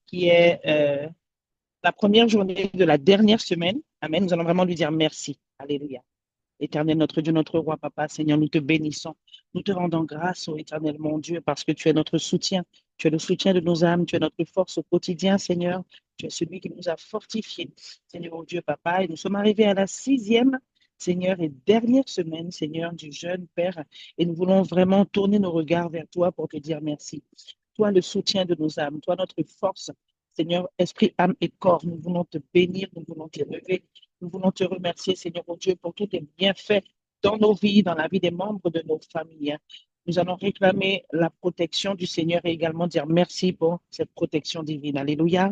qui est la première journée de la dernière semaine. Amen. Nous allons vraiment lui dire merci. Alléluia. Éternel, notre Dieu, notre roi, papa, Seigneur, nous te bénissons. Nous te rendons grâce, ô Éternel, mon Dieu, parce que tu es notre soutien. Tu es le soutien de nos âmes. Tu es notre force au quotidien, Seigneur. Tu es celui qui nous a fortifiés, Seigneur, mon Dieu, papa. Et nous sommes arrivés à la sixième, Seigneur, et dernière semaine, Seigneur, du jeûne, Père. Et nous voulons vraiment tourner nos regards vers toi pour te dire merci. Toi, le soutien de nos âmes. Toi, notre force. Seigneur, esprit, âme et corps, nous voulons te bénir, nous voulons t'élever. Nous voulons te remercier, Seigneur mon Dieu, pour tous tes bienfaits dans nos vies, dans la vie des membres de nos familles. Nous allons réclamer la protection du Seigneur et également dire merci pour cette protection divine. Alléluia.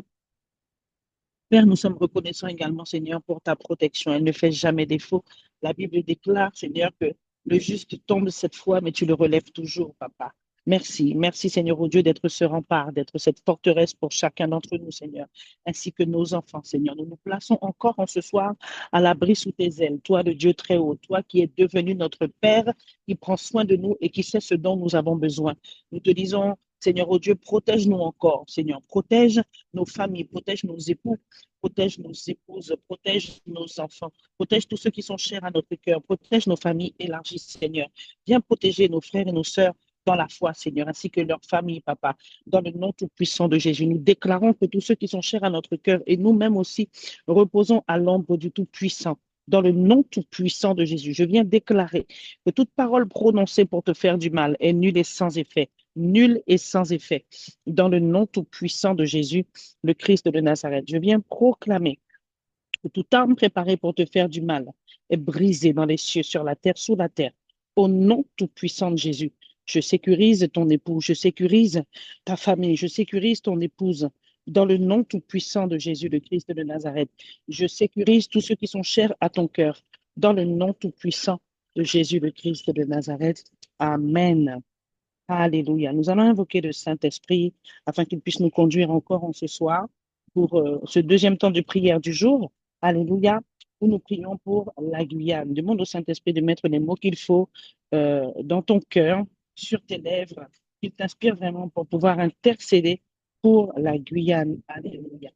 Père, nous sommes reconnaissants également, Seigneur, pour ta protection. Elle ne fait jamais défaut. La Bible déclare, Seigneur, que le juste tombe cette fois, mais tu le relèves toujours, Papa. Merci. Merci, Seigneur, au Dieu, d'être ce rempart, d'être cette forteresse pour chacun d'entre nous, Seigneur, ainsi que nos enfants, Seigneur. Nous nous plaçons encore en ce soir à l'abri sous tes ailes. Toi, le Dieu très haut, toi qui es devenu notre Père, qui prend soin de nous et qui sait ce dont nous avons besoin. Nous te disons, Seigneur, au Dieu, protège-nous encore, Seigneur. Protège nos familles, protège nos époux, protège nos épouses, protège nos enfants, protège tous ceux qui sont chers à notre cœur, protège nos familles élargies, Seigneur. Viens protéger nos frères et nos sœurs dans la foi, Seigneur, ainsi que leurs familles, Papa, dans le nom tout-puissant de Jésus. Nous déclarons que tous ceux qui sont chers à notre cœur et nous-mêmes aussi reposons à l'ombre du Tout-Puissant. Dans le nom tout-puissant de Jésus, je viens déclarer que toute parole prononcée pour te faire du mal est nulle et sans effet. Nulle et sans effet. Dans le nom tout-puissant de Jésus, le Christ de Nazareth. Je viens proclamer que toute arme préparée pour te faire du mal est brisée dans les cieux, sur la terre, sous la terre. Au nom tout-puissant de Jésus, je sécurise ton époux, je sécurise ta famille, je sécurise ton épouse. Dans le nom tout-puissant de Jésus, le Christ de Nazareth, je sécurise tous ceux qui sont chers à ton cœur. Dans le nom tout-puissant de Jésus, le Christ de Nazareth. Amen. Alléluia. Nous allons invoquer le Saint-Esprit afin qu'il puisse nous conduire encore en ce soir pour ce deuxième temps de prière du jour. Alléluia. Où nous prions pour la Guyane. Demande au Saint-Esprit de mettre les mots qu'il faut dans ton cœur, sur tes lèvres, qu'il t'inspire vraiment pour pouvoir intercéder pour la Guyane. Alléluia.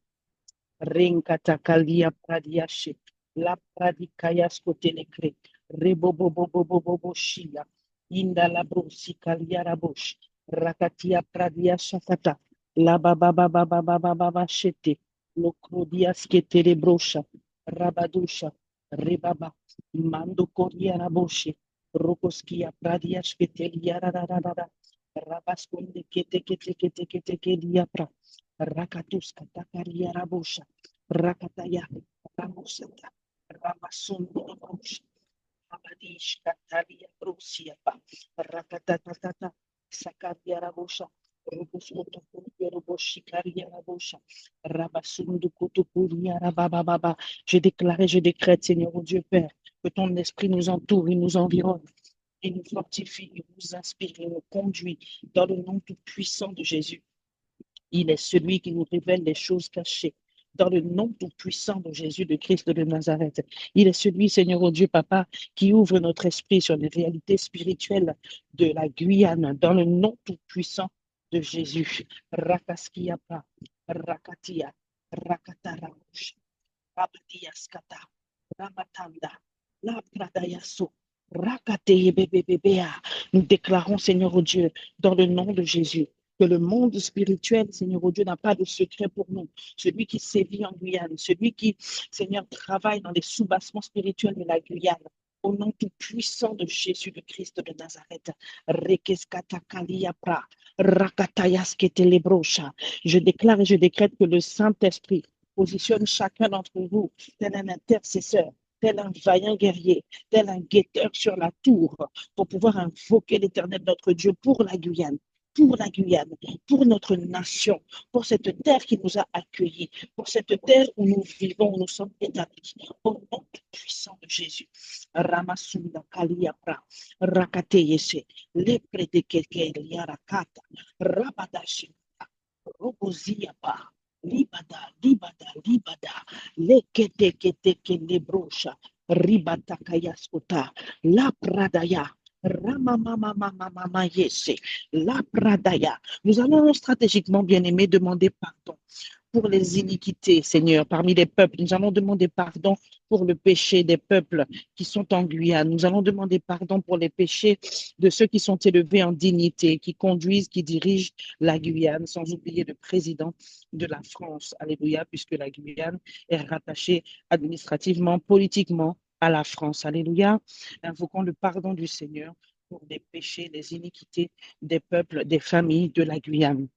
Rinkatakalia pradiashe, la pradikayas kotelekre, reboboboboboboshia, inda la brosi kaliarabosh, rakatia pradia shakata, la bababababababa shete, lokrodia sketele brosha, rabadusha, rebaba, mando koria raboshe, rokoskia pradia sketelia rararara, rabaskonde kete kete kete kete kelia pra. Rakatuska takaria rabosha, rakataya, rabosata, rabasundo rabosha, rabadish katalia brusia pa, rakatatata, sakaria rabosha, robuskoto kuria roboshi karia rabosha, rabasundo kutukuria rabababa. Je déclare et je décrète, Seigneur, oh Dieu Père, que ton esprit nous entoure, il nous environne. Il nous fortifie, il nous inspire, il nous conduit dans le nom tout puissant de Jésus. Il est celui qui nous révèle les choses cachées. Dans le nom tout-puissant de Jésus, de Christ de Nazareth. Il est celui, Seigneur, oh Dieu, Papa, qui ouvre notre esprit sur les réalités spirituelles de la Guyane. Dans le nom tout-puissant de Jésus. Rakaskiapa, Rakatia, Rakataramush, Rabatiaskata, Rabatanda, La Pradayaso, Rakateyebebebea. Nous déclarons, Seigneur, oh Dieu, dans le nom de Jésus, que le monde spirituel, Seigneur, oh Dieu, n'a pas de secret pour nous. Celui qui sévit en Guyane, celui qui, Seigneur, travaille dans les soubassements spirituels de la Guyane, au nom tout puissant de Jésus, le Christ de Nazareth. Rekeskatakaliapra, rakatayasketelebrocha. Je déclare et je décrète que le Saint-Esprit positionne chacun d'entre vous tel un intercesseur, tel un vaillant guerrier, tel un guetteur sur la tour, pour pouvoir invoquer l'Éternel notre Dieu pour la Guyane, pour notre nation, pour cette terre qui nous a accueillis, pour cette terre où nous vivons, où nous sommes établis, au nom puissant de Jésus. Ramasunda Kaliapra, Rakateyese, Lepre de Kekeliarakata, Rabadashi, Roboziapa, libada, lekete kete kele brosha, ribata kayaskota, la pradaya, Ramamamamamama yese, la pradaya. Nous allons stratégiquement, bien aimé, demander pardon pour les iniquités, Seigneur, parmi les peuples. Nous allons demander pardon pour le péché des peuples qui sont en Guyane. Nous allons demander pardon pour les péchés de ceux qui sont élevés en dignité, qui conduisent, qui dirigent la Guyane, sans oublier le président de la France. Alléluia, puisque la Guyane est rattachée administrativement, politiquement à la France. Alléluia. Invoquons le pardon du Seigneur pour les péchés, les iniquités des peuples, des familles de la Guyane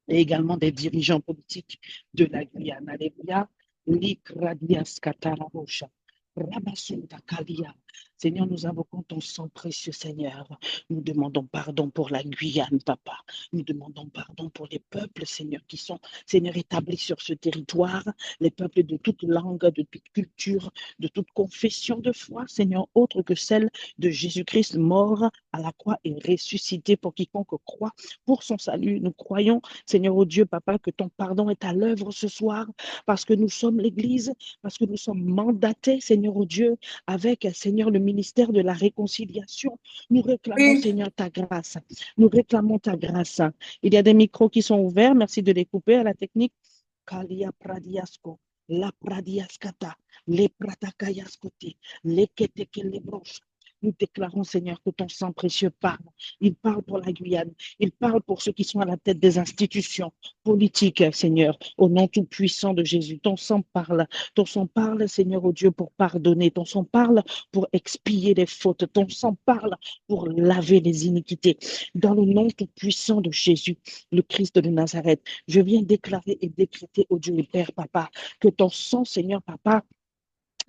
et également des dirigeants politiques de la Guyane. Alléluia. Likradias katarabosha. Rabasunda kalia. Seigneur, nous invoquons ton sang précieux, Seigneur. Nous demandons pardon pour la Guyane, Papa. Nous demandons pardon pour les peuples, Seigneur, qui sont, Seigneur, établis sur ce territoire, les peuples de toute langue, de toute culture, de toute confession de foi, Seigneur, autre que celle de Jésus-Christ mort à la croix et ressuscité pour quiconque croit pour son salut. Nous croyons, Seigneur, oh Dieu, Papa, que ton pardon est à l'œuvre ce soir parce que nous sommes l'Église, parce que nous sommes mandatés, Seigneur, oh Dieu, avec, Seigneur, le ministère de la réconciliation. Nous réclamons, Oui. Seigneur, ta grâce. Nous réclamons ta grâce. Il y a des micros qui sont ouverts. Merci de les couper à la technique. Kalia pradiasko, la pradiaskata, les pratakayaskote, les ketekelebrosh. Nous déclarons, Seigneur, que ton sang précieux parle. Il parle pour la Guyane. Il parle pour ceux qui sont à la tête des institutions politiques, Seigneur, au nom tout puissant de Jésus. Ton sang parle. Ton sang parle, Seigneur, au Dieu, pour pardonner. Ton sang parle pour expier les fautes. Ton sang parle pour laver les iniquités. Dans le nom tout puissant de Jésus, le Christ de Nazareth, je viens déclarer et décréter au Dieu le Père, Papa, que ton sang, Seigneur, Papa,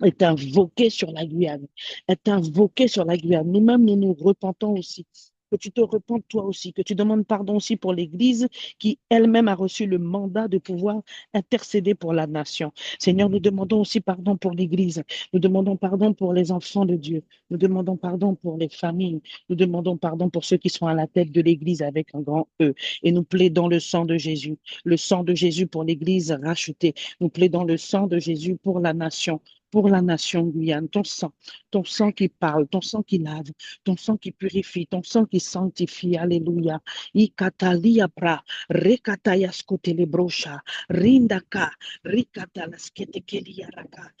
est invoqué sur la Guyane, est invoqué sur la Guyane. Nous-mêmes, nous nous repentons aussi. Que tu te repentes toi aussi, que tu demandes pardon aussi pour l'Église qui elle-même a reçu le mandat de pouvoir intercéder pour la nation. Seigneur, nous demandons aussi pardon pour l'Église. Nous demandons pardon pour les enfants de Dieu. Nous demandons pardon pour les familles. Nous demandons pardon pour ceux qui sont à la tête de l'Église avec un grand E. Et nous plaidons le sang de Jésus. Le sang de Jésus pour l'Église rachetée. Nous plaidons le sang de Jésus pour la nation Guyane, ton sang qui parle, ton sang qui lave, ton sang qui purifie, ton sang qui sanctifie, alléluia. Ikatalia pra, rekataya skotele brosha, rindaka, rikatala sketekelia raka.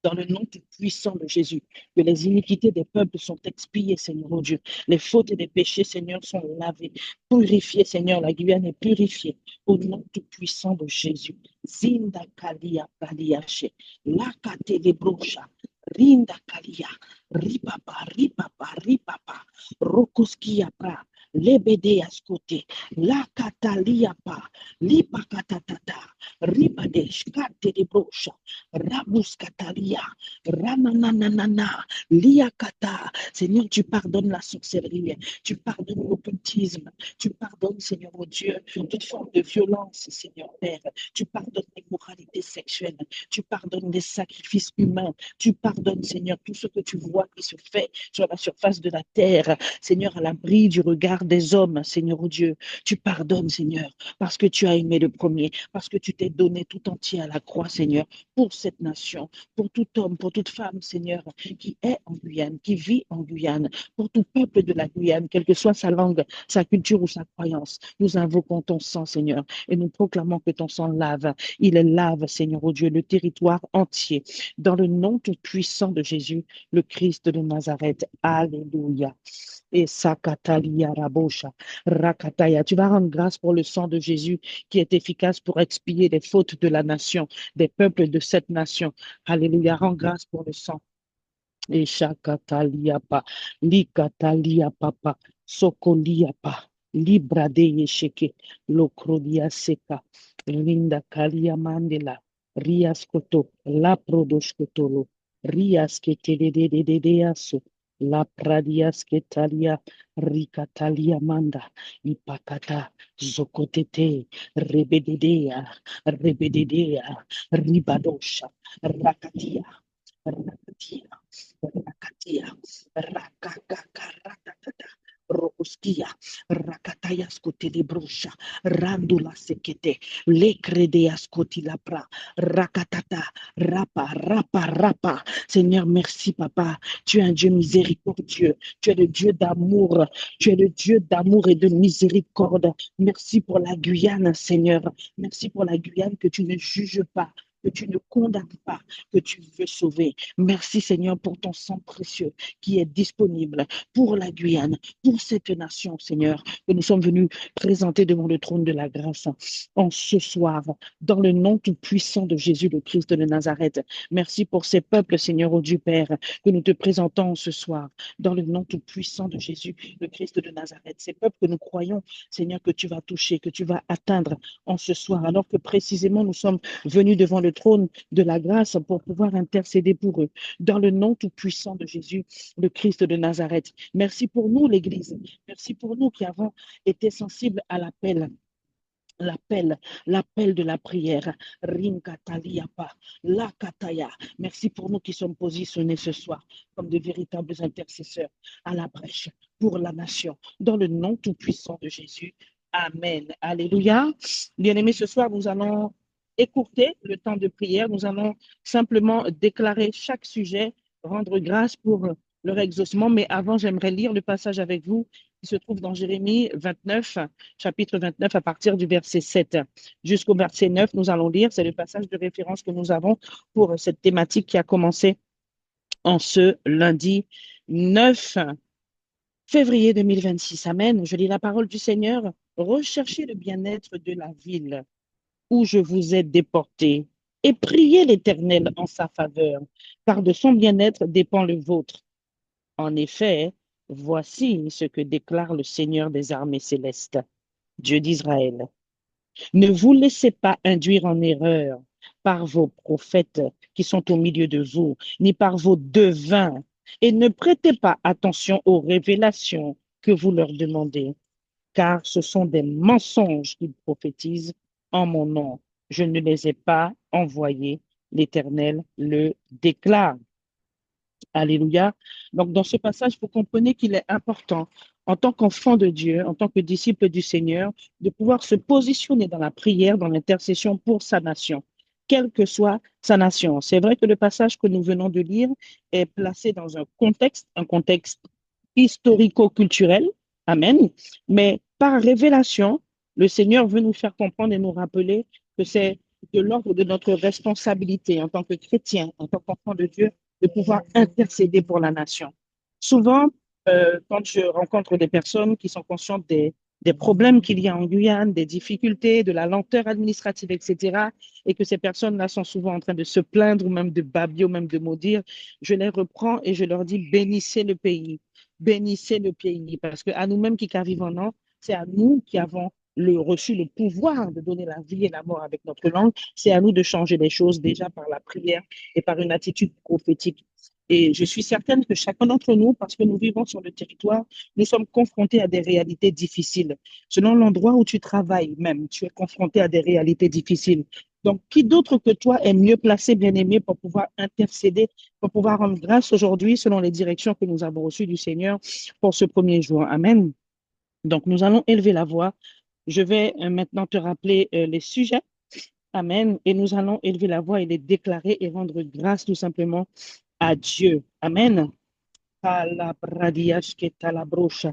Dans le nom tout puissant de Jésus, que les iniquités des peuples sont expiées, Seigneur, oh Dieu. Les fautes et les péchés, Seigneur, sont lavés, purifiés, Seigneur. La Guyane est purifiée au nom tout puissant de Jésus. Zinda kalia paliache, lakate de brocha, rinda kalia, ripapa, ripapa, ripapa, rokoskia pra, lebede askote, la katalia pa, lipa katatata, ribadesh, kate de brocha, Rabuskatalia, Ranananana, Liakata. Seigneur, tu pardonnes la sorcellerie, tu pardonnes l'occultisme, tu pardonnes, Seigneur, oh Dieu, toute forme de violence, Seigneur Père. Tu pardonnes l'immoralité sexuelle, tu pardonnes les sacrifices humains, tu pardonnes, Seigneur, tout ce que tu vois qui se fait sur la surface de la terre, Seigneur, à l'abri du regard des hommes, Seigneur, oh Dieu. Tu pardonnes, Seigneur, parce que tu as aimé le premier, parce que tu t'es donné tout entier à la croix, Seigneur, pour cette nation, pour tout homme, pour toute femme, Seigneur, qui est en Guyane, qui vit en Guyane, pour tout peuple de la Guyane, quelle que soit sa langue, sa culture ou sa croyance. Nous invoquons ton sang, Seigneur, et nous proclamons que ton sang lave. Il lave, Seigneur, oh Dieu, le territoire entier. Dans le nom tout puissant de Jésus, le Christ de Nazareth. Alléluia. Et Sakatalia Rabosha, Rakataya. Tu vas rendre grâce pour le sang de Jésus qui est efficace pour expier les fautes de la nation, des peuples de cette nation. Alléluia. Rends grâce pour le sang. Et Shakatalia pa, Likatalia papa, Sokolia pa, Libra de Yesheke, Lokrodia seka, Linda Kalia Mandela, Rias Koto, La Prodoshkotolo, Rias Ketedededeaso, La Pradias Ketalia, Rikatalia Manda, Ipakata, Zokotete, Rebededea, Rebededea, Ribadosha, Rakatia, Rakatia, Rakatia, Rakakaka, Rakatata, Rokoskia, Rakatayas Kotelebrocha, Randula Sekete, Lekredeas Kotilabra, Rakatata, Rapa, Rapa, Rapa. Seigneur, merci, Papa. Tu es un Dieu miséricordieux. Tu es le Dieu d'amour. Tu es le Dieu d'amour et de miséricorde. Merci pour la Guyane, Seigneur. Merci pour la Guyane que tu ne juges pas, que tu ne condamnes pas, que tu veux sauver. Merci Seigneur pour ton sang précieux qui est disponible pour la Guyane, pour cette nation, Seigneur, que nous sommes venus présenter devant le trône de la grâce en ce soir, dans le nom tout puissant de Jésus, le Christ de Nazareth. Merci pour ces peuples, Seigneur, ô Dieu Père, que nous te présentons ce soir, dans le nom tout puissant de Jésus, le Christ de Nazareth. Ces peuples que nous croyons, Seigneur, que tu vas toucher, que tu vas atteindre en ce soir, alors que précisément nous sommes venus devant le trône de la grâce pour pouvoir intercéder pour eux. Dans le nom tout puissant de Jésus, le Christ de Nazareth. Merci pour nous, l'Église. Merci pour nous qui avons été sensibles à l'appel de la prière. Rinkataliapa, Lakataya. Merci pour nous qui sommes positionnés ce soir comme de véritables intercesseurs à la brèche pour la nation. Dans le nom tout puissant de Jésus. Amen. Alléluia. Bien-aimés, ce soir, nous allons écourter le temps de prière. Nous allons simplement déclarer chaque sujet, rendre grâce pour leur exaucement. Mais avant, j'aimerais lire le passage avec vous qui se trouve dans Jérémie 29, chapitre 29, à partir du verset 7 jusqu'au verset 9. Nous allons lire. C'est le passage de référence que nous avons pour cette thématique qui a commencé en ce lundi 9 février 2026. Amen. Je lis la parole du Seigneur. Recherchez le bien-être de la ville où je vous ai déportés et priez l'Éternel en sa faveur, car de son bien-être dépend le vôtre. En effet, voici ce que déclare le Seigneur des armées célestes, Dieu d'Israël. Ne vous laissez pas induire en erreur par vos prophètes qui sont au milieu de vous, ni par vos devins, et ne prêtez pas attention aux révélations que vous leur demandez, car ce sont des mensonges qu'ils prophétisent en mon nom. Je ne les ai pas envoyés, l'Éternel le déclare. Alléluia. Donc, dans ce passage, vous comprenez qu'il est important, en tant qu'enfant de Dieu, en tant que disciple du Seigneur, de pouvoir se positionner dans la prière, dans l'intercession pour sa nation, quelle que soit sa nation. C'est vrai que le passage que nous venons de lire est placé dans un contexte historico-culturel. Amen. Mais par révélation, le Seigneur veut nous faire comprendre et nous rappeler que c'est de l'ordre de notre responsabilité en tant que chrétien, en tant qu'enfant de Dieu, de pouvoir intercéder pour la nation. Souvent, quand je rencontre des personnes qui sont conscientes des problèmes qu'il y a en Guyane, des difficultés, de la lenteur administrative, etc., et que ces personnes-là sont souvent en train de se plaindre ou même de babiller ou même de maudire, je les reprends et je leur dis bénissez le pays, parce qu'à nous-mêmes qui vivons, c'est à nous qui avons reçu le pouvoir de donner la vie et la mort avec notre langue. C'est à nous de changer les choses déjà par la prière et par une attitude prophétique. Et je suis certaine que chacun d'entre nous, parce que nous vivons sur le territoire, nous sommes confrontés à des réalités difficiles. Selon l'endroit où tu travailles même, tu es confronté à des réalités difficiles. Donc, qui d'autre que toi est mieux placé, bien-aimé, pour pouvoir intercéder, pour pouvoir rendre grâce aujourd'hui selon les directions que nous avons reçues du Seigneur pour ce premier jour. Amen. Donc, nous allons élever la voix. Je vais maintenant te rappeler les sujets. Amen. Et nous allons élever la voix et les déclarer et rendre grâce tout simplement à Dieu. Amen. Rabadia shakalabrosa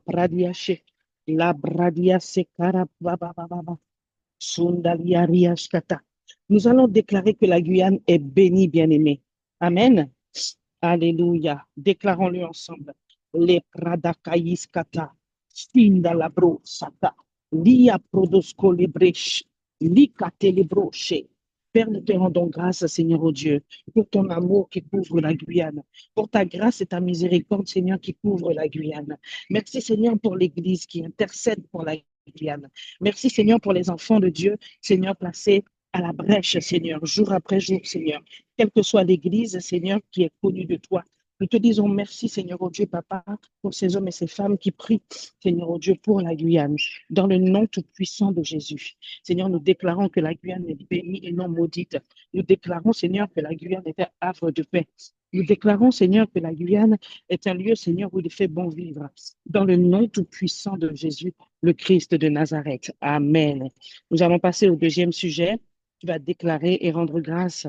pradiashe la bradia sekara baba baba sundalia riashkata. Nous allons déclarer que la Guyane est bénie, bien-aimée. Amen. Alléluia. Déclarons-le ensemble. Les pradakaiskata sindalabro sata lia prodosko libresh lika telebroche. Père, nous te rendons grâce, Seigneur, oh Dieu, pour ton amour qui couvre la Guyane, pour ta grâce et ta miséricorde, Seigneur, qui couvre la Guyane. Merci, Seigneur, pour l'Église qui intercède pour la Guyane. Merci, Seigneur, pour les enfants de Dieu, Seigneur, placés à la brèche, Seigneur, jour après jour, Seigneur. Quelle que soit l'Église, Seigneur, qui est connue de toi. Nous te disons merci, Seigneur, oh Dieu, Papa, pour ces hommes et ces femmes qui prient, Seigneur, oh Dieu, pour la Guyane, dans le nom tout-puissant de Jésus. Seigneur, nous déclarons que la Guyane est bénie et non maudite. Nous déclarons, Seigneur, que la Guyane est un havre de paix. Nous déclarons, Seigneur, que la Guyane est un lieu, Seigneur, où il fait bon vivre. Dans le nom tout-puissant de Jésus, le Christ de Nazareth. Amen. Nous allons passer au deuxième sujet. Tu vas déclarer et rendre grâce.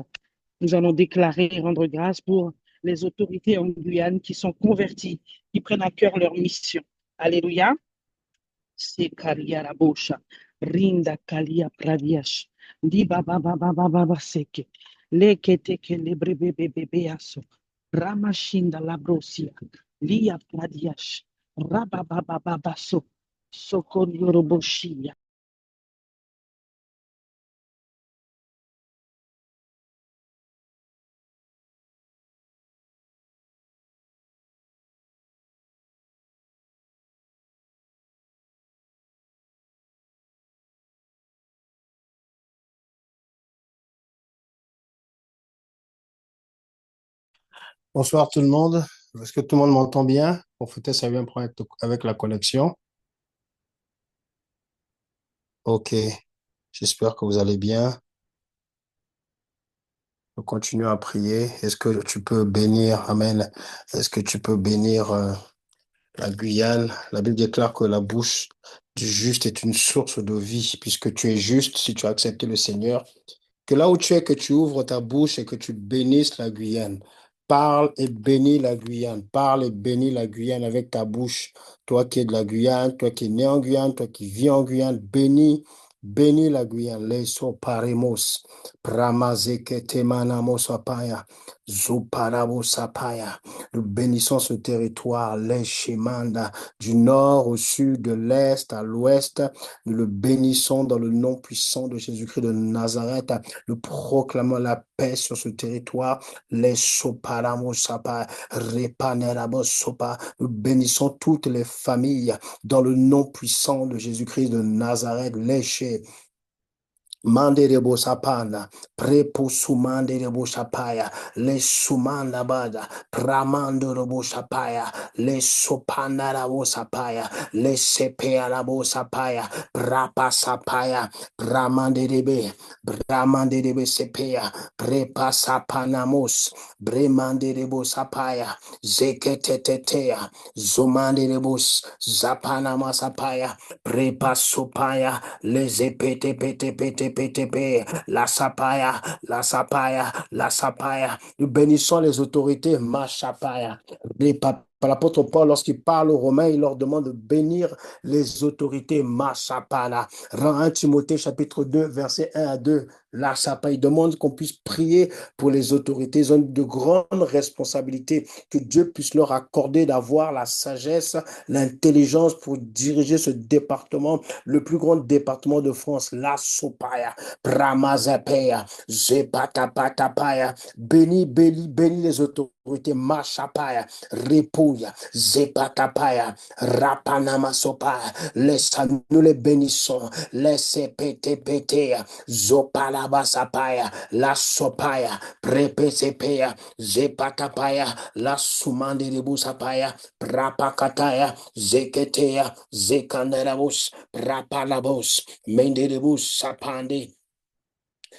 Nous allons déclarer et rendre grâce pour les autorités en Guyane qui sont converties, qui prennent à cœur leur mission. Alléluia. C'est Kalia Rabosha. Rinda Kalia Pradiash. Di baba baba baba seke. Leke teke lebre bebe bebe aso. Ramashinda labrosia. Lia Pradiash. Rabba baba baba so. Sokon Yoroboshia. Bonsoir tout le monde. Est-ce que tout le monde m'entend bien? Pour fêter, ça vient un problème avec la connexion. Ok, j'espère que vous allez bien. On continue à prier. Est-ce que tu peux bénir, Amen. Est-ce que tu peux bénir la Guyane? La Bible déclare que la bouche du juste est une source de vie, puisque tu es juste si tu as accepté le Seigneur. Que là où tu es, que tu ouvres ta bouche et que tu bénisses la Guyane. Parle et bénis la Guyane. Parle et bénis la Guyane avec ta bouche. Toi qui es de la Guyane, toi qui es né en Guyane, toi qui vis en Guyane, bénis, bénis la Guyane. Leso paremos, pramazekete manamos apaya, zoparabos apaya. Nous bénissons ce territoire, les Shemanda, du nord au sud, de l'est à l'ouest. Nous le bénissons dans le nom puissant de Jésus-Christ de Nazareth. Nous proclamons la paix sur ce territoire. Les soparamos sapa, repaneramos sopa. Nous bénissons toutes les familles dans le nom puissant de Jésus-Christ de Nazareth. Les Manderebo sapana, prepo sumanderebo sapaya, le sumanda bada, pramandorebo sapaya, le sopandarabo sapaya, le sepearabo sapaya, prapa sapaya, bramanderebe, bramanderebe sepea, prepa sapanamos, bremanderebo sapaya, zeketetetea, zomanderebos, zapanama sapaya, prepa sopaya, les epete pete pete pete pe, la sapaya, la sapaya, la sapaya. Nous bénissons les autorités, ma sapaya. L'apôtre Paul, lorsqu'il parle aux Romains, il leur demande de bénir les autorités, ma sapana. Dans 1 Timothée chapitre 2, verset 1 à 2, la sapaya, il demande qu'on puisse prier pour les autorités. Ils ont de grandes responsabilités, que Dieu puisse leur accorder d'avoir la sagesse, l'intelligence pour diriger ce département, le plus grand département de France, la Sopaya, Bramazapaya, Zepatapatapaya, bénis, bénis, bénis les autorités, Machapaya, Repouya, Zepatapaya, Rapanamasopaya, nous les bénissons, laissez péter, péter, Zopalabasapaya, la Sopaya, Prepesepaya, Zepatapaya, la Sumandiribusapaya, Prapakataya, Zeketea, Zekandarabus, Rapalabos, Mendelibus, Sapandi,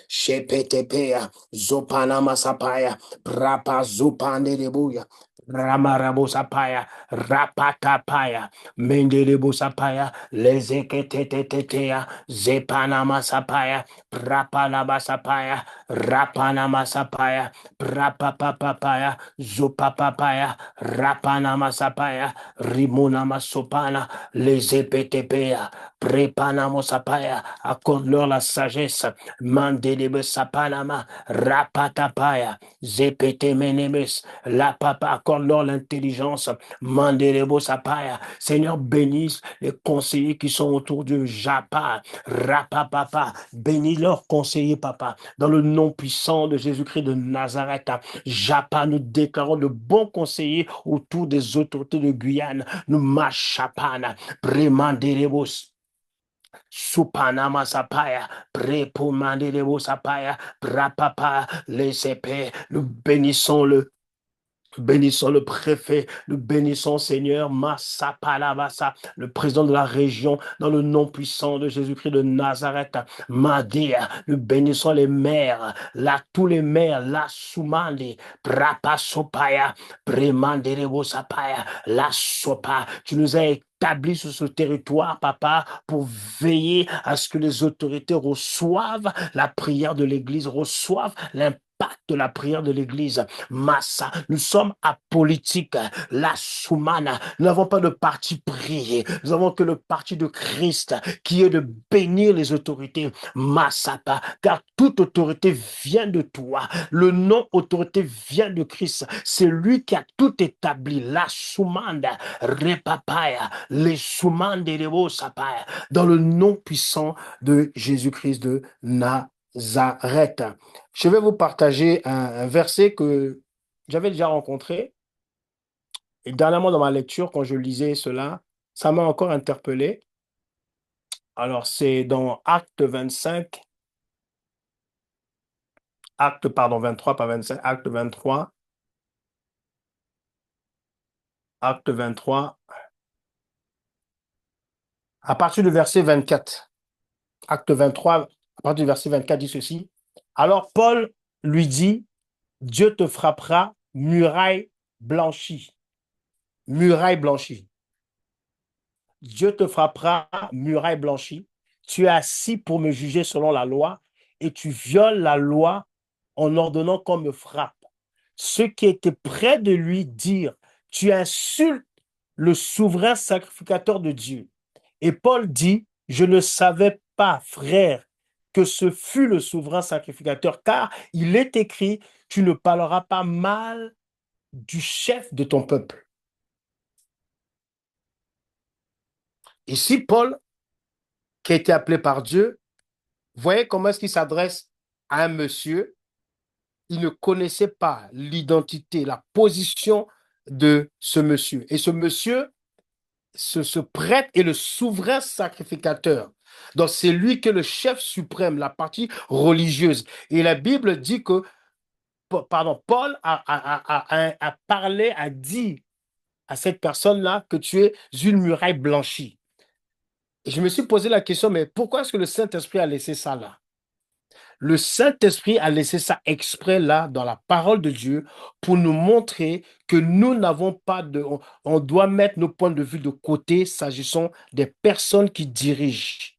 Shepetepea, Zopanama Sapaya, Rapa Zupanderebuya, Ramarabosapaya, Rapatapaya, Mendelebosapaya, Lezeketetetea, Zepanama Sapaya, Rapalabasapaya, Rapanama Sapaya, Rapapapapaya, Zupapapaya, Rapanama Sapaya, Rimunama Sopana, Lezepetepea, Prepanamo Sapaya, accorde-leur la sagesse, Mandelebe Sapanama, Rapatapaya, Zepete Menemes, la papa, accorde-leur l'intelligence, Mandelebo Sapaya. Seigneur, bénisse les conseillers qui sont autour du Japa, Rapapapa, bénis leurs conseillers, papa, dans le nom puissant de Jésus-Christ de Nazareth. Japa, nous déclarons de bons conseillers autour des autorités de Guyane, nous machapana, Premandelebos. Supanama sapaya, prepomandebo sapaya, prapapa, les épées, nous bénissons le Bénissons le préfet, nous bénissons Seigneur, Massa Palabasa, le président de la région, dans le nom puissant de Jésus-Christ de Nazareth, Madea, nous bénissons les maires, là, tous les maires, la Soumande, Prapasopaya, Premanderebo Sapaya, la Sopa, tu nous as établis sur ce territoire, papa, pour veiller à ce que les autorités reçoivent la prière de l'Église, reçoivent l'impact de la prière de l'Église. Massa, nous sommes apolitiques, la soumana, nous n'avons pas de parti pris, nous avons que le parti de Christ qui est de bénir les autorités, Massapa, car toute autorité vient de toi, le nom autorité vient de Christ, c'est lui qui a tout établi, la soumanda, repapaya, les soumande de sapaya, dans le nom puissant de Jésus-Christ de Nazareth. Je vais vous partager un verset que j'avais déjà rencontré. Et dernièrement, dans ma lecture, quand je lisais cela, ça m'a encore interpellé. Alors, c'est dans Acte 25, pardon, 23, pas 25, Acte 23, Acte 23, à partir du verset 24. Acte 23, à partir du verset 24, dit ceci. Alors, Paul lui dit, Dieu te frappera, muraille blanchie. Muraille blanchie. Dieu te frappera, muraille blanchie. Tu es assis pour me juger selon la loi et tu violes la loi en ordonnant qu'on me frappe. Ceux qui étaient près de lui dirent, tu insultes le souverain sacrificateur de Dieu. Et Paul dit, je ne savais pas, frère, que ce fut le souverain sacrificateur, car il est écrit, tu ne parleras pas mal du chef de ton peuple. Ici, Paul, qui a été appelé par Dieu, voyez comment est-ce qu'il s'adresse à un monsieur. Il ne connaissait pas l'identité, la position de ce monsieur. Et ce monsieur, ce prêtre est le souverain sacrificateur. Donc, c'est lui qui est le chef suprême, la partie religieuse. Et la Bible dit que, pardon, Paul a parlé, a dit à cette personne-là que tu es une muraille blanchie. Et je me suis posé la question, mais pourquoi est-ce que le Saint-Esprit a laissé ça là? Le Saint-Esprit a laissé ça exprès là dans la parole de Dieu pour nous montrer que nous n'avons pas de... On doit mettre nos points de vue de côté s'agissant des personnes qui dirigent.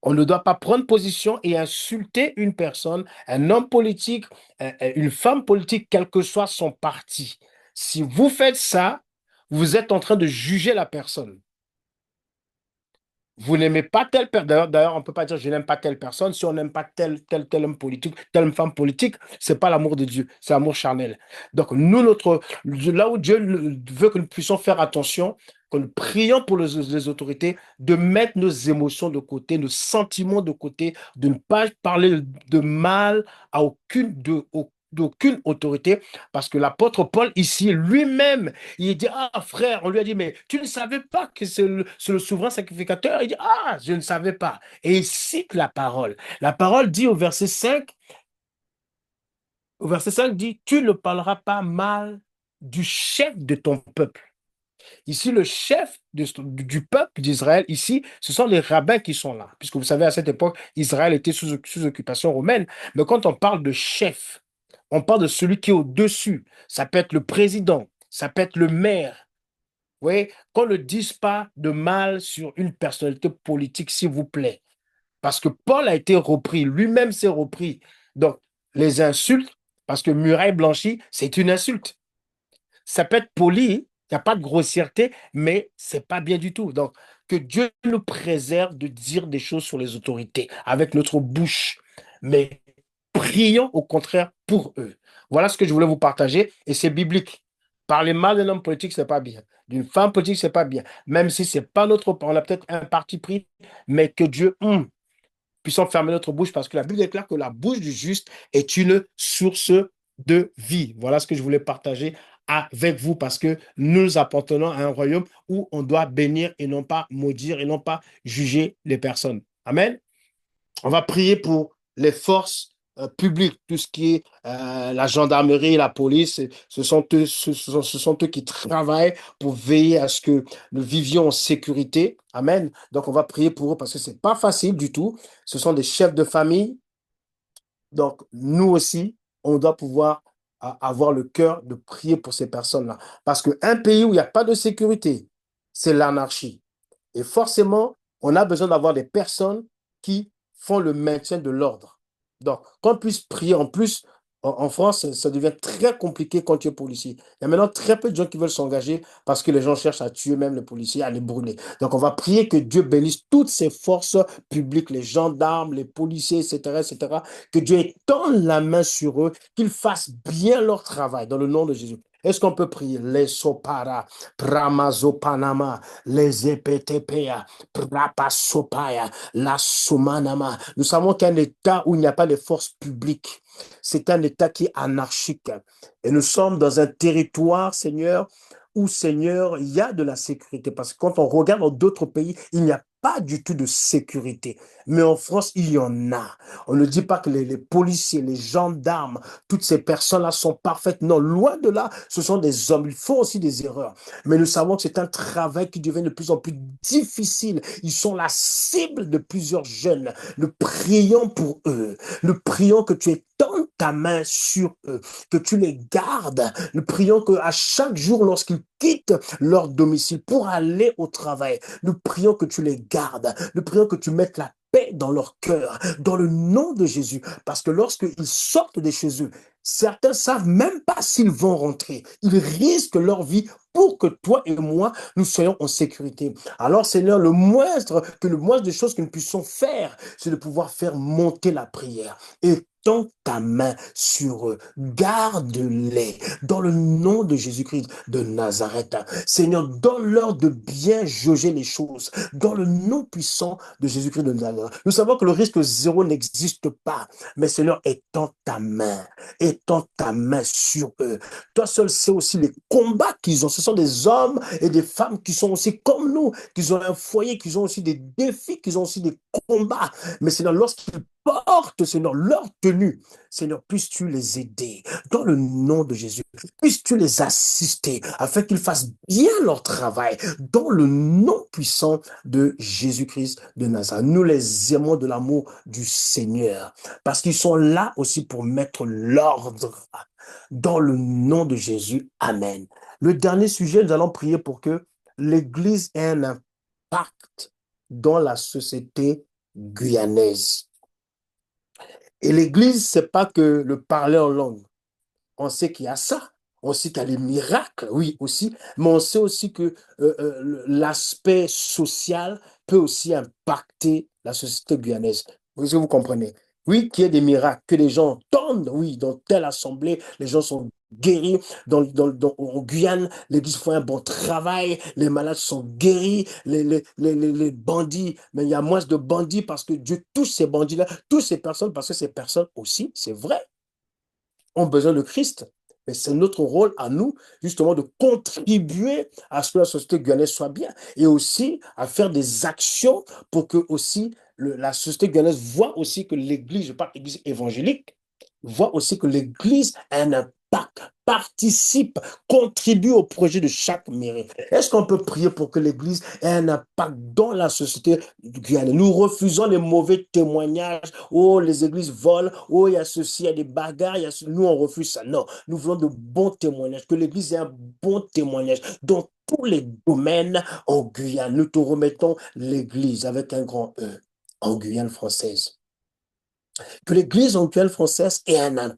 On ne doit pas prendre position et insulter une personne, un homme politique, une femme politique, quel que soit son parti. Si vous faites ça, vous êtes en train de juger la personne. Vous n'aimez pas telle personne. D'ailleurs, on ne peut pas dire je n'aime pas telle personne. Si on n'aime pas tel homme politique, telle femme politique, ce n'est pas l'amour de Dieu, c'est l'amour charnel. Donc, nous, là où Dieu veut que nous puissions faire attention, que nous prions pour les autorités, de mettre nos émotions de côté, nos sentiments de côté, de ne pas parler de mal à d'aucune autorité, parce que l'apôtre Paul, ici, lui-même, il dit, ah frère, on lui a dit, mais tu ne savais pas que c'est le souverain sacrificateur? Il dit, ah, je ne savais pas. Et il cite la parole. La parole dit au verset 5 dit, tu ne parleras pas mal du chef de ton peuple. Ici, le chef du peuple d'Israël, ici, ce sont les rabbins qui sont là. Puisque vous savez, à cette époque, Israël était sous occupation romaine. Mais quand on parle de chef, on parle de celui qui est au-dessus. Ça peut être le président, ça peut être le maire. Vous voyez, qu'on ne dise pas de mal sur une personnalité politique, s'il vous plaît. Parce que Paul a été repris, lui-même s'est repris. Donc, les insultes, parce que muraille blanchie, c'est une insulte. Ça peut être poli, il n'y a pas de grossièreté, mais ce n'est pas bien du tout. Donc, que Dieu nous préserve de dire des choses sur les autorités avec notre bouche. Mais prions au contraire pour eux. Voilà ce que je voulais vous partager et c'est biblique. Parler mal d'un homme politique, ce n'est pas bien. D'une femme politique, ce n'est pas bien. Même si ce n'est pas notre... On a peut-être un parti pris, mais que Dieu puisse fermer notre bouche parce que la Bible déclare que la bouche du juste est une source de vie. Voilà ce que je voulais partager avec vous parce que nous appartenons à un royaume où on doit bénir et non pas maudire et non pas juger les personnes. Amen. On va prier pour les forces public, tout ce qui est la gendarmerie, la police, ce sont eux qui travaillent pour veiller à ce que nous vivions en sécurité. Amen. Donc, on va prier pour eux parce que c'est pas facile du tout. Ce sont des chefs de famille. Donc, nous aussi, on doit pouvoir avoir le cœur de prier pour ces personnes-là. Parce qu'un pays où il n'y a pas de sécurité, c'est l'anarchie. Et forcément, on a besoin d'avoir des personnes qui font le maintien de l'ordre. Donc, qu'on puisse prier. En plus, en France, ça devient très compliqué quand tu es policier. Il y a maintenant très peu de gens qui veulent s'engager parce que les gens cherchent à tuer même les policiers, à les brûler. Donc, on va prier que Dieu bénisse toutes ces forces publiques, les gendarmes, les policiers, etc., etc., que Dieu étende la main sur eux, qu'ils fassent bien leur travail dans le nom de Jésus. Est-ce qu'on peut prier? Les sopara, pramazopanama, les epetepea, prapasopaya, la sumanama. Nous savons qu'un État où il n'y a pas de forces publiques, c'est un État qui est anarchique. Et nous sommes dans un territoire, Seigneur, où, Seigneur, il y a de la sécurité. Parce que quand on regarde dans d'autres pays, il n'y a pas du tout de sécurité. Mais en France, il y en a. On ne dit pas que les policiers, les gendarmes, toutes ces personnes-là sont parfaites. Non, loin de là, ce sont des hommes. Ils font aussi des erreurs. Mais nous savons que c'est un travail qui devient de plus en plus difficile. Ils sont la cible de plusieurs jeunes. Nous prions pour eux. Nous prions que tu étendes ta main sur eux, que tu les gardes. Nous prions qu'à chaque jour, lorsqu'ils quittent leur domicile pour aller au travail, nous prions que tu les gardes. Nous prions que tu mettes la paix dans leur cœur, dans le nom de Jésus. Parce que lorsqu'ils sortent de chez eux, certains savent même pas s'ils vont rentrer. Ils risquent leur vie pour que toi et moi, nous soyons en sécurité. Alors, Seigneur, le moindre des choses que nous puissions faire, c'est de pouvoir faire monter la prière. Et tends ta main sur eux. Garde-les dans le nom de Jésus-Christ de Nazareth. Seigneur, donne-leur de bien jauger les choses dans le nom puissant de Jésus-Christ de Nazareth. Nous savons que le risque zéro n'existe pas, mais Seigneur, étends ta main sur eux. Toi seul sais aussi les combats qu'ils ont. Ce sont des hommes et des femmes qui sont aussi comme nous, qui ont un foyer, qui ont aussi des défis, qui ont aussi des combats. Mais Seigneur, lorsqu'ils portent, Seigneur, leur tenue, Seigneur, puisses-tu les aider dans le nom de Jésus. Puisses-tu les assister afin qu'ils fassent bien leur travail dans le nom puissant de Jésus-Christ de Nazareth. Nous les aimons de l'amour du Seigneur parce qu'ils sont là aussi pour mettre l'ordre dans le nom de Jésus. Amen. Le dernier sujet, nous allons prier pour que l'Église ait un impact dans la société guyanaise. Et l'Église, c'est pas que le parler en langue. On sait qu'il y a ça. On sait qu'il y a les miracles, oui, aussi. Mais on sait aussi que l'aspect social peut aussi impacter la société guyanaise. Est-ce que vous comprenez? Oui, qu'il y ait des miracles, que les gens entendent, oui, dans telle assemblée, les gens sont guéris. En Guyane, l'Église fait un bon travail, les malades sont guéris, les bandits, mais il y a moins de bandits parce que Dieu touche ces bandits-là, touche ces personnes, parce que ces personnes aussi, c'est vrai, ont besoin de Christ. Mais c'est notre rôle à nous, justement, de contribuer à ce que la société guyanaise soit bien et aussi à faire des actions pour que aussi la société guyanaise voit aussi que l'Église, je parle d'Église évangélique, voit aussi que l'Église a un impact, participe, contribue au projet de chaque mairie. Est-ce qu'on peut prier pour que l'Église ait un impact dans la société guyanaise? Nous refusons les mauvais témoignages. Oh, les églises volent. Oh, il y a ceci, il y a des bagarres. Nous, on refuse ça. Non, nous voulons de bons témoignages. Que l'Église ait un bon témoignage dans tous les domaines en Guyane. Nous te remettons l'Église avec un grand E en Guyane française. Que l'Église en Guyane française ait un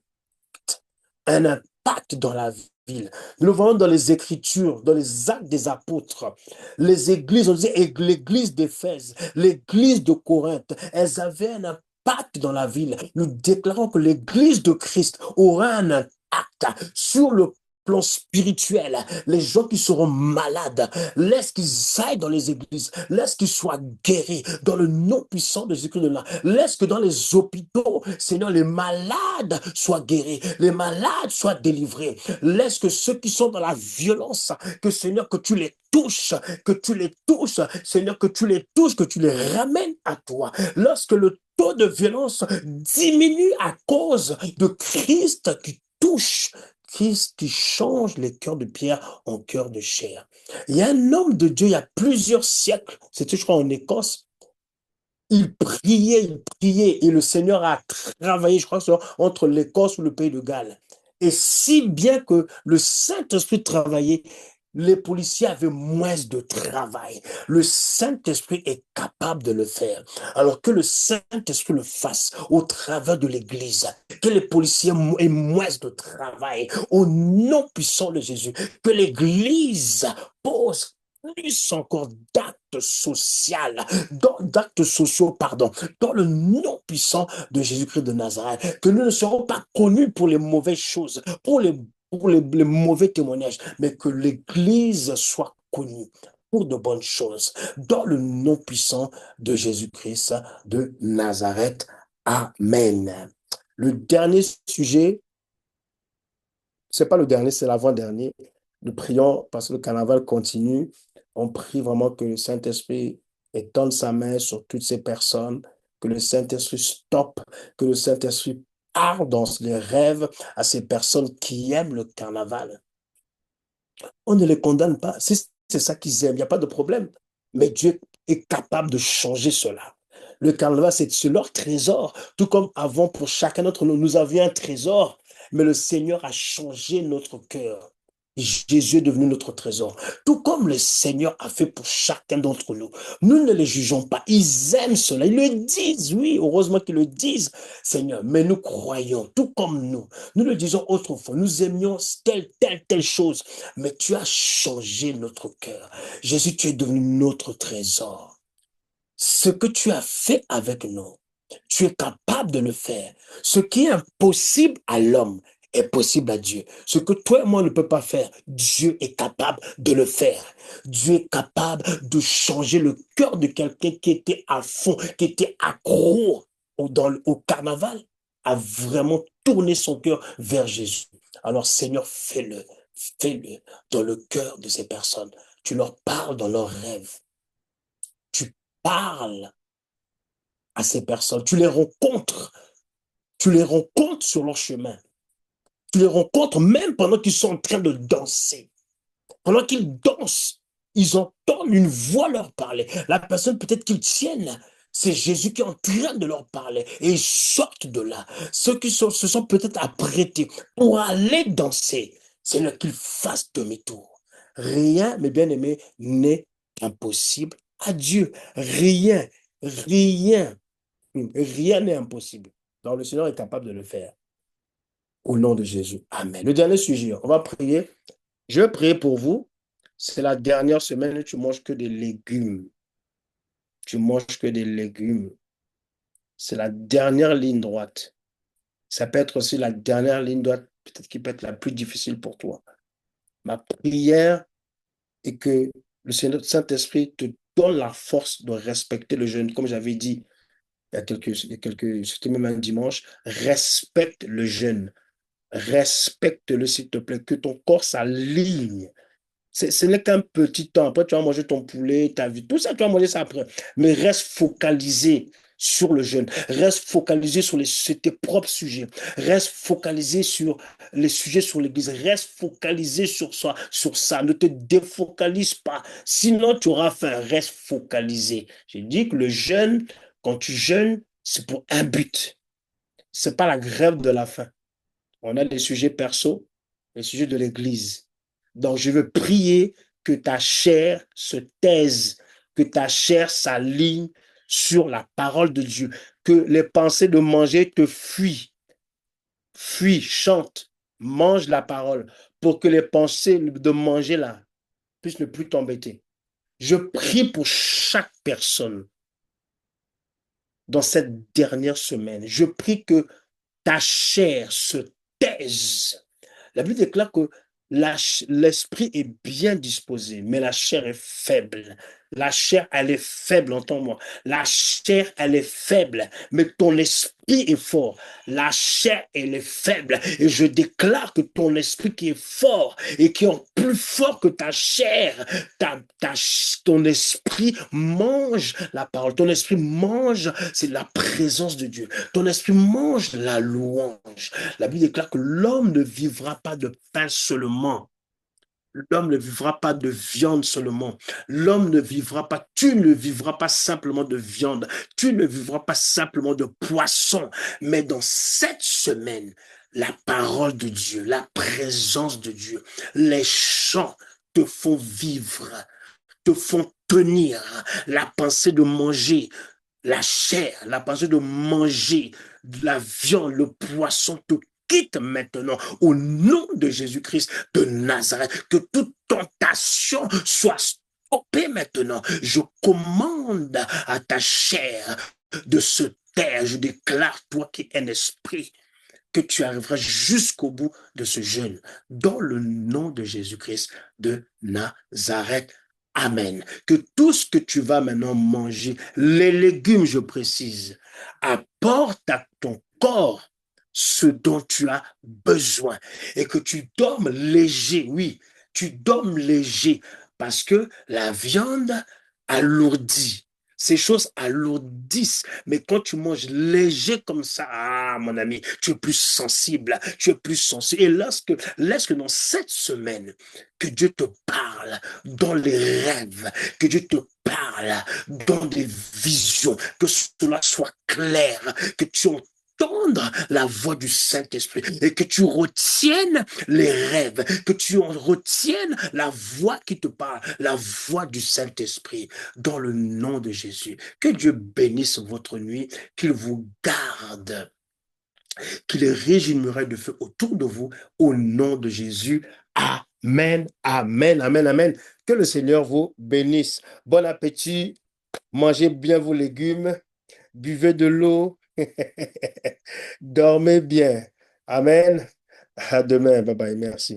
impact dans la ville. Nous le voyons dans les Écritures, dans les actes des apôtres. Les églises, on disait l'église d'Éphèse, l'église de Corinthe, elles avaient un impact dans la ville. Nous déclarons que l'église de Christ aura un impact sur le plan spirituel. Les gens qui seront malades, laisse qu'ils aillent dans les églises, laisse qu'ils soient guéris dans le nom puissant de Jésus-Christ de là. Laisse que dans les hôpitaux, Seigneur, les malades soient guéris, les malades soient délivrés. Laisse que ceux qui sont dans la violence, que Seigneur, que tu les touches, que tu les touches, Seigneur, que tu les touches, que tu les ramènes à toi. Lorsque le taux taux de violence diminue à cause de Christ qui touche, Christ qui change les cœurs de pierre en cœurs de chair. Il y a un homme de Dieu, il y a plusieurs siècles, c'était je crois en Écosse, il priait, et le Seigneur a travaillé, je crois, entre l'Écosse ou le pays de Galles. Et si bien que le Saint-Esprit travaillait, les policiers avaient moins de travail. Le Saint-Esprit est capable de le faire. Alors que le Saint-Esprit le fasse au travers de l'Église, que les policiers aient moins de travail au nom puissant de Jésus, que l'Église pose plus encore d'actes sociaux, pardon, dans le nom puissant de Jésus-Christ de Nazareth, que nous ne serons pas connus pour les mauvaises choses, pour les mauvais témoignages, mais que l'Église soit connue pour de bonnes choses, dans le nom puissant de Jésus-Christ de Nazareth. Amen. Le dernier sujet, c'est pas le dernier, c'est l'avant-dernier. Nous prions parce que le carnaval continue. On prie vraiment que le Saint-Esprit étende sa main sur toutes ces personnes, que le Saint-Esprit stoppe, que le Saint-Esprit parle dans les rêves à ces personnes qui aiment le carnaval. On ne les condamne pas. C'est ça qu'ils aiment, il n'y a pas de problème. Mais Dieu est capable de changer cela. Le carnaval, c'est leur trésor. Tout comme avant, pour chacun d'entre nous, nous avions un trésor. Mais le Seigneur a changé notre cœur. Jésus est devenu notre trésor. Tout comme le Seigneur a fait pour chacun d'entre nous. Nous ne les jugeons pas. Ils aiment cela. Ils le disent. Oui, heureusement qu'ils le disent, Seigneur. Mais nous croyons, tout comme nous. Nous le disons autrefois. Nous aimions telle chose. Mais tu as changé notre cœur. Jésus, tu es devenu notre trésor. Ce que tu as fait avec nous, tu es capable de le faire. Ce qui est impossible à l'homme est possible à Dieu. Ce que toi et moi ne peut pas faire, Dieu est capable de le faire. Dieu est capable de changer le cœur de quelqu'un qui était à fond, qui était accro au carnaval, à vraiment tourner son cœur vers Jésus. Alors Seigneur, fais-le dans le cœur de ces personnes. Tu leur parles dans leurs rêves. Tu parles à ces personnes. Tu les rencontres sur leur chemin. Tu les rencontres même pendant qu'ils sont en train de danser. Pendant qu'ils dansent, ils entendent une voix leur parler. La personne peut-être qu'ils tiennent, c'est Jésus qui est en train de leur parler. Et ils sortent de là. Ceux qui se sont peut-être apprêtés pour aller danser, c'est là qu'ils fassent demi-tour. Rien, mes bien-aimés, n'est impossible à Dieu. Rien, rien, rien n'est impossible. Donc le Seigneur est capable de le faire. Au nom de Jésus. Amen. Le dernier sujet, on va prier. Je vais prier pour vous. C'est la dernière semaine où tu manges que des légumes. Tu manges que des légumes. C'est la dernière ligne droite. Ça peut être aussi la dernière ligne droite, peut-être qui peut être la plus difficile pour toi. Ma prière est que le Seigneur Saint-Esprit te donne la force de respecter le jeûne. Comme j'avais dit c'était même un dimanche, respecte le jeûne. Respecte-le, s'il te plaît, que ton corps s'aligne. Ce n'est qu'un petit temps. Après, tu vas manger ton poulet, ta vie, tout ça, tu vas manger ça après. Mais reste focalisé sur le jeûne. Reste focalisé sur tes propres sujets. Reste focalisé sur les sujets sur l'Église. Reste focalisé sur ça. Ne te défocalise pas. Sinon, tu auras faim. Reste focalisé. J'ai dit que le jeûne, quand tu jeûnes, c'est pour un but. Ce n'est pas la grève de la faim. On a des sujets perso, les sujets de l'Église. Donc, je veux prier que ta chair se taise, que ta chair s'aligne sur la parole de Dieu, que les pensées de manger te fuient. Fuis, chante, mange la parole pour que les pensées de manger là puissent ne plus t'embêter. Je prie pour chaque personne dans cette dernière semaine. Je prie que ta chair se taise. La Bible déclare que l'esprit est bien disposé, mais la chair est faible. La chair, elle est faible, entends-moi. La chair, elle est faible, mais ton esprit est fort. La chair, elle est faible. Et je déclare que ton esprit qui est fort et qui est plus fort que ta chair, ton esprit mange la parole. Ton esprit mange, c'est la présence de Dieu. Ton esprit mange la louange. La Bible déclare que l'homme ne vivra pas de pain seulement. L'homme ne vivra pas de viande seulement. L'homme ne vivra pas, tu ne vivras pas simplement de viande. Tu ne vivras pas simplement de poisson. Mais dans cette semaine, la parole de Dieu, la présence de Dieu, les chants te font vivre, te font tenir. La pensée de manger la chair, la pensée de manger de la viande, le poisson te quitte maintenant au nom de Jésus-Christ de Nazareth. Que toute tentation soit stoppée maintenant. Je commande à ta chair de se taire. Je déclare, toi qui es un esprit, que tu arriveras jusqu'au bout de ce jeûne. Dans le nom de Jésus-Christ de Nazareth. Amen. Que tout ce que tu vas maintenant manger, les légumes, je précise, apporte à ton corps ce dont tu as besoin et que tu dormes léger. Oui, tu dormes léger parce que la viande alourdit. Ces choses alourdissent. Mais quand tu manges léger comme ça, ah, mon ami, tu es plus sensible. Tu es plus sensible. Et lorsque dans cette semaine, que Dieu te parle dans les rêves, que Dieu te parle dans des visions, que cela soit clair, que tu entendre la voix du Saint-Esprit et que tu retiennes les rêves, que tu en retiennes la voix qui te parle, la voix du Saint-Esprit, dans le nom de Jésus. Que Dieu bénisse votre nuit, qu'il vous garde, qu'il érige une muraille de feu autour de vous, au nom de Jésus. Amen, amen, amen, amen. Que le Seigneur vous bénisse. Bon appétit, mangez bien vos légumes, buvez de l'eau, dormez bien. Amen. À demain. Bye bye. Merci.